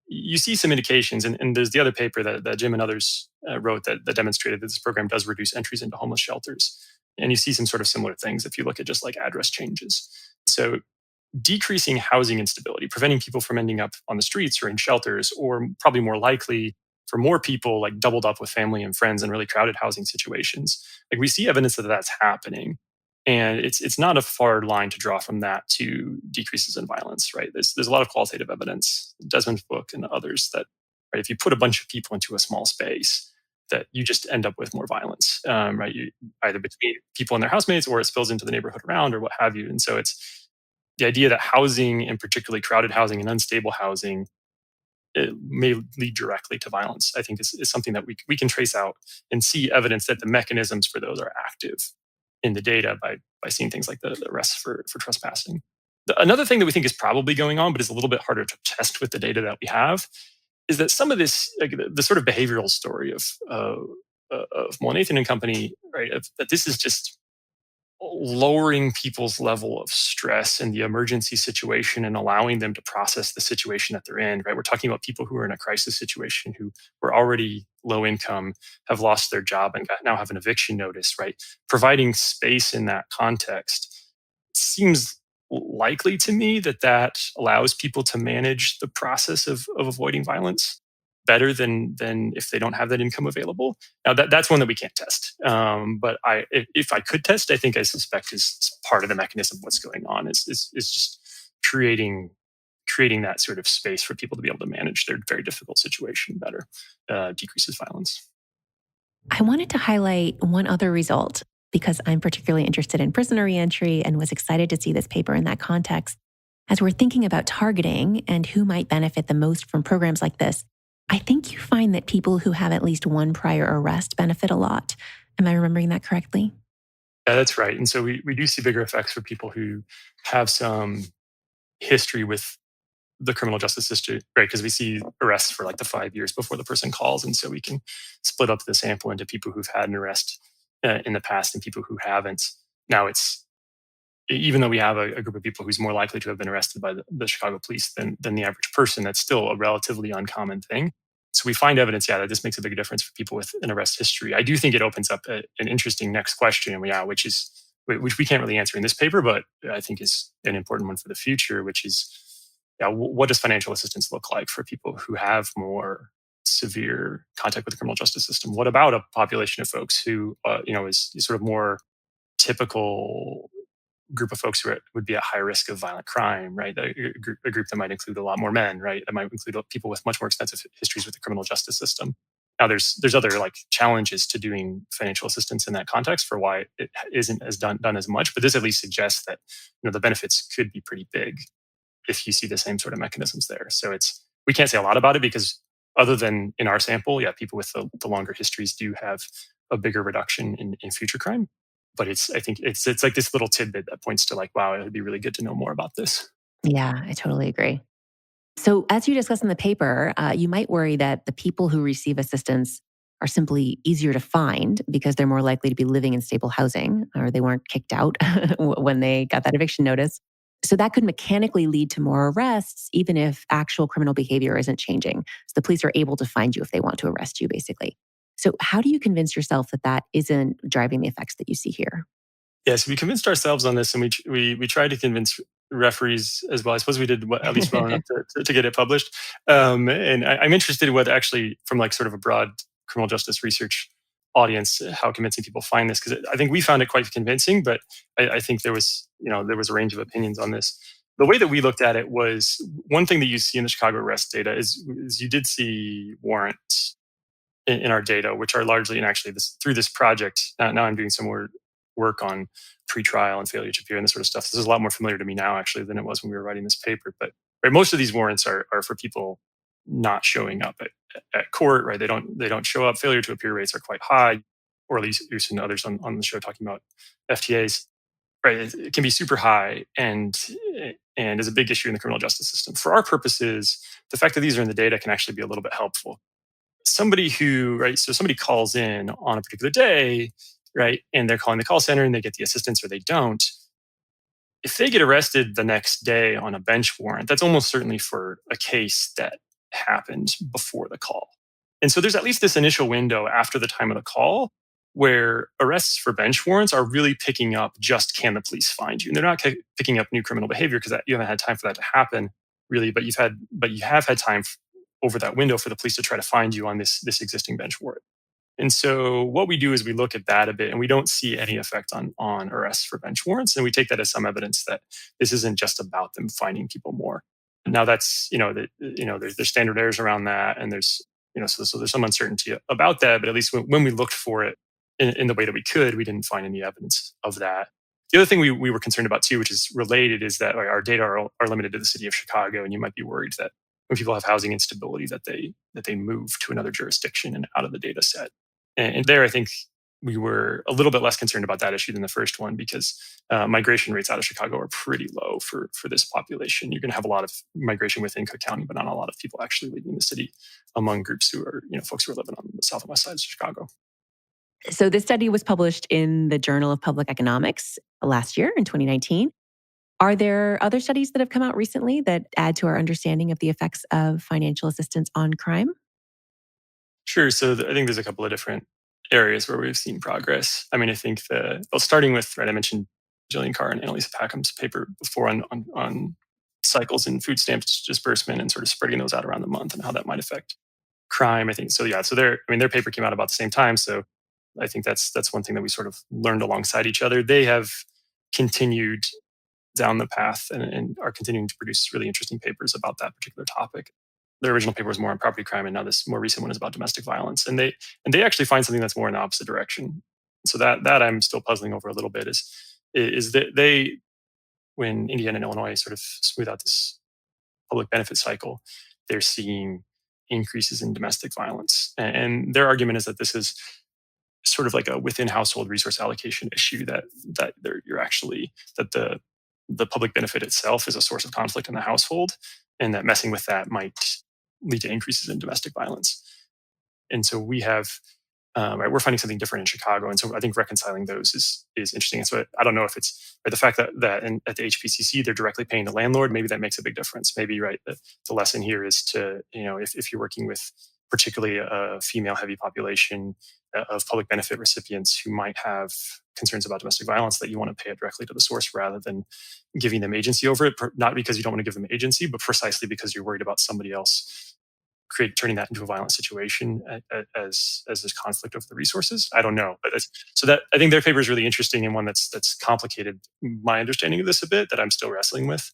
you see some indications, and there's the other paper that Jim and others wrote that demonstrated that this program does reduce entries into homeless shelters. And you see some sort of similar things if you look at just like address changes. So decreasing housing instability, preventing people from ending up on the streets or in shelters, or probably more likely for more people like doubled up with family and friends in really crowded housing situations. Like we see evidence that that's happening. And it's not a far line to draw from that to decreases in violence, right? There's a lot of qualitative evidence, Desmond's book and others, that right, if you put a bunch of people into a small space, that you just end up with more violence, right? Either between people and their housemates, or it spills into the neighborhood around, or what have you. And so it's the idea that housing, and particularly crowded housing and unstable housing, it may lead directly to violence, I think is something that we can trace out and see evidence that the mechanisms for those are active in the data by seeing things like the arrests for trespassing. Another thing that we think is probably going on, but is a little bit harder to test with the data that we have, is that some of this, like the sort of behavioral story of Mullnathan and company, right, that this is just lowering people's level of stress in the emergency situation and allowing them to process the situation that they're in, right? We're talking about people who are in a crisis situation, who were already low income, have lost their job, and now have an eviction notice, right? Providing space in that context seems likely to me that allows people to manage the process of avoiding violence better than if they don't have that income available. Now that's one that we can't test. But if I could test, I think I suspect is part of the mechanism of what's going on is just creating that sort of space for people to be able to manage their very difficult situation better, decreases violence. I wanted to highlight one other result because I'm particularly interested in prisoner reentry and was excited to see this paper in that context. As we're thinking about targeting and who might benefit the most from programs like this, I think you find that people who have at least one prior arrest benefit a lot. Am I remembering that correctly? Yeah, that's right. And so we do see bigger effects for people who have some history with the criminal justice system, right? Because we see arrests for like the 5 years before the person calls. And so we can split up the sample into people who've had an arrest in the past and people who haven't. Now it's, even though we have a group of people who's more likely to have been arrested by the Chicago police than the average person, that's still a relatively uncommon thing. So we find evidence, yeah, that this makes a big difference for people with an arrest history. I do think it opens up an interesting next question, yeah, which we can't really answer in this paper, but I think is an important one for the future, which is, yeah, what does financial assistance look like for people who have more severe contact with the criminal justice system? What about a population of folks who, is sort of more typical group of folks who would be at high risk of violent crime, right? A group that might include a lot more men, right? That might include people with much more extensive histories with the criminal justice system. Now, there's other like challenges to doing financial assistance in that context for why it isn't as done as much. But this at least suggests that the benefits could be pretty big if you see the same sort of mechanisms there. So we can't say a lot about it because other than in our sample, yeah, people with the longer histories do have a bigger reduction in future crime. But I think it's like this little tidbit that points to like, wow, it would be really good to know more about this. Yeah, I totally agree. So, as you discuss in the paper, you might worry that the people who receive assistance are simply easier to find because they're more likely to be living in stable housing or they weren't kicked out when they got that eviction notice. So, that could mechanically lead to more arrests, even if actual criminal behavior isn't changing. So, the police are able to find you if they want to arrest you, basically. So, how do you convince yourself that that isn't driving the effects that you see here? Yeah, so we convinced ourselves on this, and we tried to convince referees as well. I suppose we did at least well enough to get it published. And I'm interested in whether actually, from like sort of a broad criminal justice research audience, how convincing people find this, because I think we found it quite convincing, but I think there was a range of opinions on this. The way that we looked at it was, one thing that you see in the Chicago arrest data is you did see warrants in our data, which are largely, and actually through this project, now I'm doing some more work on pretrial and failure to appear and this sort of stuff. This is a lot more familiar to me now, actually, than it was when we were writing this paper. But right, most of these warrants are for people not showing up at court. Right, they don't show up. Failure to appear rates are quite high, or at least you've seen others on the show talking about FTAs. Right, it can be super high, and is a big issue in the criminal justice system. For our purposes, the fact that these are in the data can actually be a little bit helpful. So somebody calls in on a particular day, right, and they're calling the call center and they get the assistance or they don't. If they get arrested the next day on a bench warrant, that's almost certainly for a case that happened before the call. And so there's at least this initial window after the time of the call where arrests for bench warrants are really picking up just, can the police find you? And they're not picking up new criminal behavior, because you haven't had time for that to happen, really. But you have had time over that window for the police to try to find you on this existing bench warrant. And so what we do is we look at that a bit, and we don't see any effect on arrests for bench warrants. And we take that as some evidence that this isn't just about them finding people more. Now that's, there's standard errors around that. And there's, so there's some uncertainty about that, but at least when we looked for it in the way that we could, we didn't find any evidence of that. The other thing we were concerned about too, which is related, is that our data are limited to the city of Chicago. And you might be worried that when people have housing instability, that they move to another jurisdiction and out of the data set. And there, I think we were a little bit less concerned about that issue than the first one, because migration rates out of Chicago are pretty low for this population. You're going to have a lot of migration within Cook County, but not a lot of people actually leaving the city among groups who are, folks who are living on the south and west sides of Chicago. So this study was published in the Journal of Public Economics last year in 2019. Are there other studies that have come out recently that add to our understanding of the effects of financial assistance on crime? Sure. So I think there's a couple of different areas where we've seen progress. I mean, I think starting with, right, I mentioned Jillian Carr and Annalisa Packham's paper before on cycles in food stamps disbursement and sort of spreading those out around the month and how that might affect crime. I think so. Yeah. So their paper came out about the same time. So I think that's one thing that we sort of learned alongside each other. They have continued down the path and are continuing to produce really interesting papers about that particular topic. Their original paper was more on property crime, and now this more recent one is about domestic violence. And they actually find something that's more in the opposite direction. So that I'm still puzzling over a little bit is that when Indiana and Illinois sort of smooth out this public benefit cycle, they're seeing increases in domestic violence. And their argument is that this is sort of like a within household resource allocation issue, that the public benefit itself is a source of conflict in the household, and that messing with that might lead to increases in domestic violence. And so we're finding something different in Chicago, and so I think reconciling those is interesting. And so I don't know if it's the fact that at the HPCC they're directly paying the landlord. Maybe that makes a big difference. Maybe the lesson here is to, if you're working with particularly a female heavy population of public benefit recipients who might have concerns about domestic violence, that you want to pay it directly to the source rather than giving them agency over it. Not because you don't want to give them agency, but precisely because you're worried about somebody else turning that into a violent situation as this conflict over the resources. I don't know, but I think their paper is really interesting, and one that's complicated my understanding of this a bit, that I'm still wrestling with.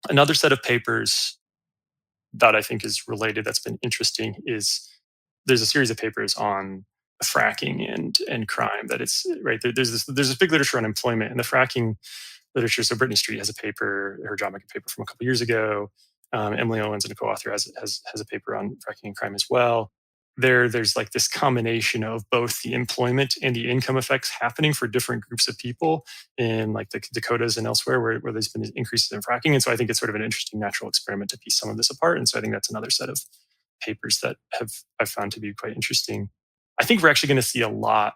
Another set of papers that I think is related, that's been interesting, is there's a series of papers on fracking and crime. That it's right there's this big literature on employment and the fracking literature. So Brittany Street has a paper, her job market paper from a couple years ago. Emily Owens, and a co-author, has a paper on fracking and crime as well. There's like this combination of both the employment and the income effects happening for different groups of people in like the Dakotas and elsewhere where there's been increases in fracking. And so I think it's sort of an interesting natural experiment to piece some of this apart. And so I think that's another set of papers that I've found to be quite interesting. I think we're actually going to see a lot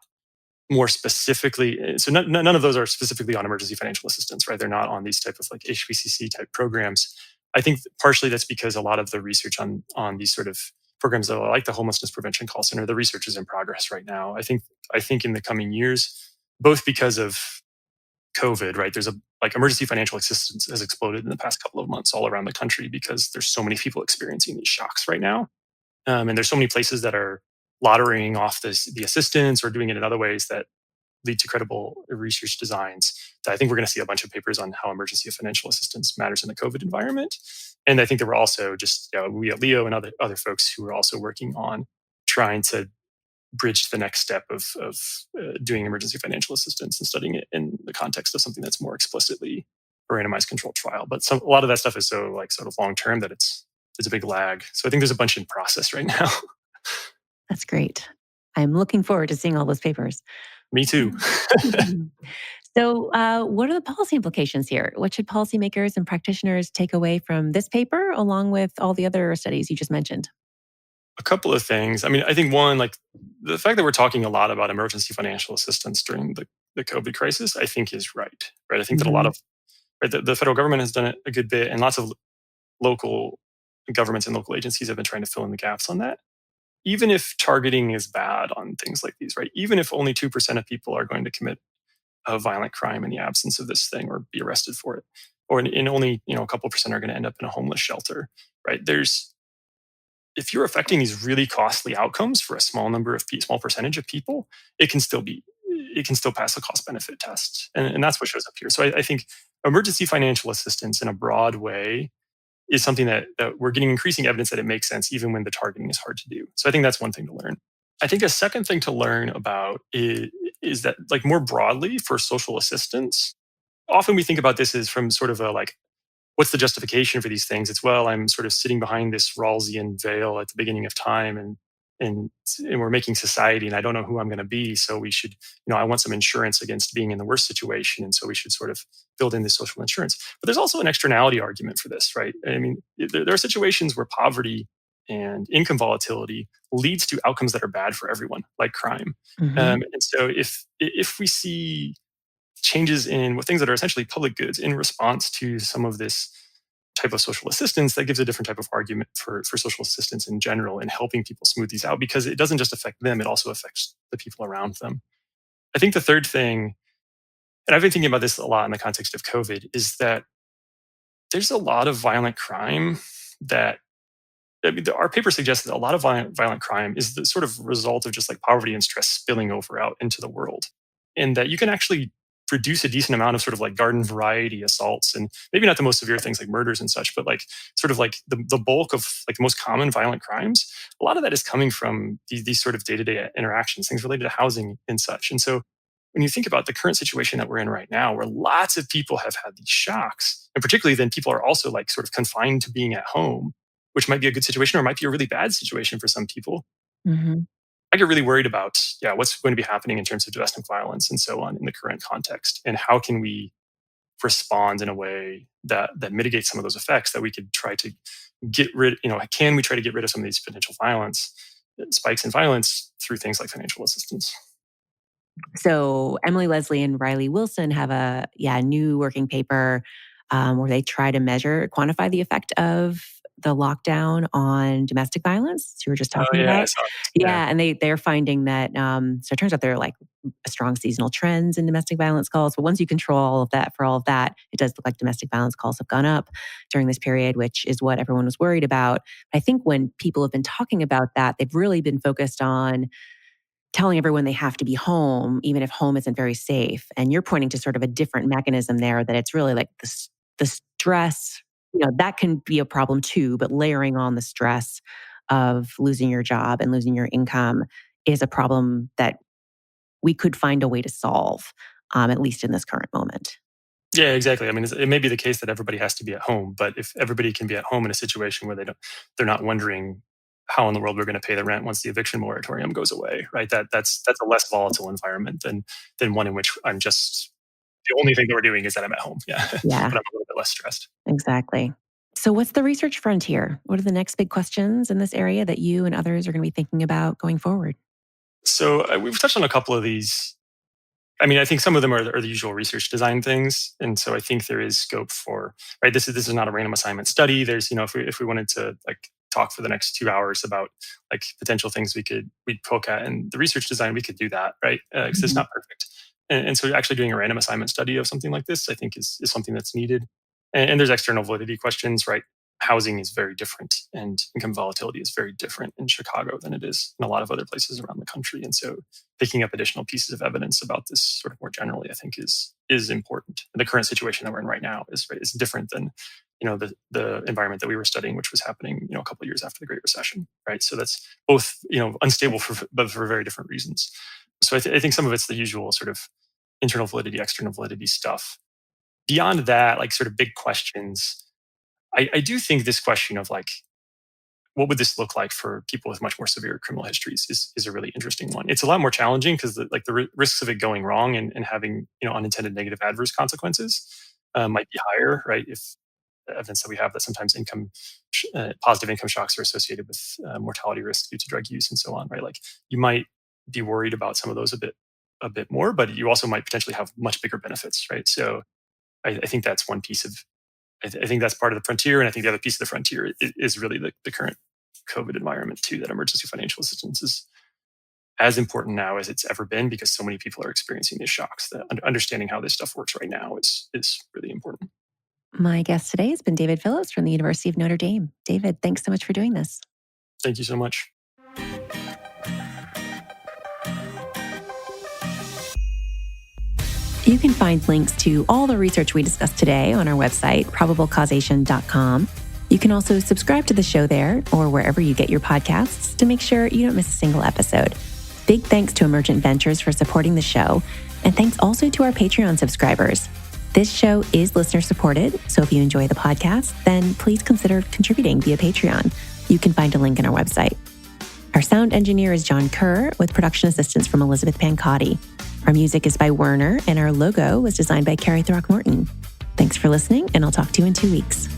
more specifically. So none of those are specifically on emergency financial assistance, right? They're not on these type of like HPCC type programs. I think partially that's because a lot of the research on these sort of programs that are like the homelessness prevention call center, the research is in progress right now. I think in the coming years, both because of COVID, right? There's like emergency financial assistance has exploded in the past couple of months all around the country because there's so many people experiencing these shocks right now. And there's so many places that are lotterying off the assistance or doing it in other ways that lead to credible research designs. That I think we're going to see a bunch of papers on how emergency financial assistance matters in the COVID environment. And I think there were also just we at Leo and other folks who are also working on trying to bridge the next step of doing emergency financial assistance and studying it in the context of something that's more explicitly a randomized controlled trial. But a lot of that stuff is so like sort of long term that there's a big lag. So I think there's a bunch in process right now. That's great. I'm looking forward to seeing all those papers. Me too. So, what are the policy implications here? What should policymakers and practitioners take away from this paper, along with all the other studies you just mentioned? A couple of things. I mean, I think one, like the fact that we're talking a lot about emergency financial assistance during the COVID crisis, I think is right. Right. I think that a lot Mhm. of right, the federal government has done it a good bit, and lots of local governments and local agencies have been trying to fill in the gaps on that. Even if targeting is bad on things like these, right? Even if only 2% of people are going to commit a violent crime in the absence of this thing or be arrested for it, or in only a couple percent are going to end up in a homeless shelter, right? There's if you're affecting these really costly outcomes for a small percentage of people, it can still pass the cost benefit test, and that's what shows up here. So I think emergency financial assistance in a broad way is something that we're getting increasing evidence that it makes sense even when the targeting is hard to do. So I think that's one thing to learn. I think a second thing to learn about is that like more broadly for social assistance, often we think about this as from sort of a like what's the justification for these things? It's well, I'm sort of sitting behind this Rawlsian veil at the beginning of time, and and we're making society, and I don't know who I'm going to be. So we should, I want some insurance against being in the worst situation, and so we should sort of build in this social insurance. But there's also an externality argument for this, right? I mean, there are situations where poverty and income volatility leads to outcomes that are bad for everyone, like crime. Mhm. And so if we see changes in what things that are essentially public goods in response to some of this type of social assistance, that gives a different type of argument for social assistance in general and helping people smooth these out because it doesn't just affect them, it also affects the people around them. I think the third thing, and I've been thinking about this a lot in the context of COVID, is that there's a lot of violent crime that I mean, our paper suggests that a lot of violent crime is the sort of result of just like poverty and stress spilling over out into the world. And that you can actually reduce a decent amount of sort of like garden variety assaults and maybe not the most severe things like murders and such, but like sort of like the bulk of like the most common violent crimes. A lot of that is coming from these sort of day-to-day interactions, things related to housing and such. And so when you think about the current situation that we're in right now, where lots of people have had these shocks, and particularly then people are also like sort of confined to being at home, which might be a good situation or might be a really bad situation for some people. Mhm. I get really worried about, what's going to be happening in terms of domestic violence and so on in the current context, and how can we respond in a way that mitigates some of those effects that we could try to get rid. Can we try to get rid of some of these potential violence spikes in violence through things like financial assistance? So Emily Leslie and Riley Wilson have a new working paper where they try to quantify the effect of the lockdown on domestic violence you were just Oh talking yeah, I about. saw this. Yeah, Yeah, and they're finding that so it turns out there are like strong seasonal trends in domestic violence calls. But once you control all of that, for all of that, it does look like domestic violence calls have gone up during this period, which is what everyone was worried about. I think when people have been talking about that, they've really been focused on telling everyone they have to be home, even if home isn't very safe. And you're pointing to sort of a different mechanism there that it's really like the stress, that can be a problem too, but layering on the stress of losing your job and losing your income is a problem that we could find a way to solve, at least in this current moment. yeah, exactly. I mean, it may be the case that everybody has to be at home, but if everybody can be at home in a situation where they're not wondering how in the world we're going to pay the rent once the eviction moratorium goes away, right? That's a less volatile environment than one in which I'm just the only thing that we're doing is that I'm at home. Yeah, but Yeah, I'm a little bit less stressed. exactly. So, what's the research frontier? What are the next big questions in this area that you and others are going to be thinking about going forward? So we've touched on a couple of these. I mean, I think some of them are the usual research design things, and so I think there is scope for right. This is not a random assignment study. There's if we wanted to like talk for the next 2 hours about like potential things we'd poke at in the research design, we could do that, right? Because it's Mhm. not perfect. And so actually doing a random assignment study of something like this, I think is something that's needed. And there's external validity questions, right? Housing is very different and income volatility is very different in Chicago than it is in a lot of other places around the country. And so picking up additional pieces of evidence about this sort of more generally, I think is important. And the current situation that we're in right now is different than, the environment that we were studying, which was happening, a couple of years after the Great Recession, right? So that's both, unstable but for very different reasons. So I think some of it's the usual sort of internal validity, external validity stuff. Beyond that, like sort of big questions, I do think this question of like, what would this look like for people with much more severe criminal histories is a really interesting one. It's a lot more challenging because the risks of it going wrong and having unintended negative adverse consequences might be higher, right? If the evidence that we have that sometimes positive income shocks are associated with mortality risks due to drug use and so on, right? Like you might be worried about some of those a bit more, but you also might potentially have much bigger benefits, right? So I think that's one piece of. I think that's part of the frontier, and I think the other piece of the frontier is really the current COVID environment too. That emergency financial assistance is as important now as it's ever been because so many people are experiencing these shocks. That understanding how this stuff works right now is really important. My guest today has been David Phillips from the University of Notre Dame. David, thanks so much for doing this. Thank you so much. You can find links to all the research we discussed today on our website, probablecausation.com. You can also subscribe to the show there or wherever you get your podcasts to make sure you don't miss a single episode. Big thanks to Emergent Ventures for supporting the show, and thanks also to our Patreon subscribers. This show is listener supported, so if you enjoy the podcast, then please consider contributing via Patreon. You can find a link on our website. Our sound engineer is John Kerr, with production assistance from Elizabeth Pancotti. Our music is by Werner, and our logo was designed by Carrie Throckmorton. Thanks for listening, and I'll talk to you in 2 weeks.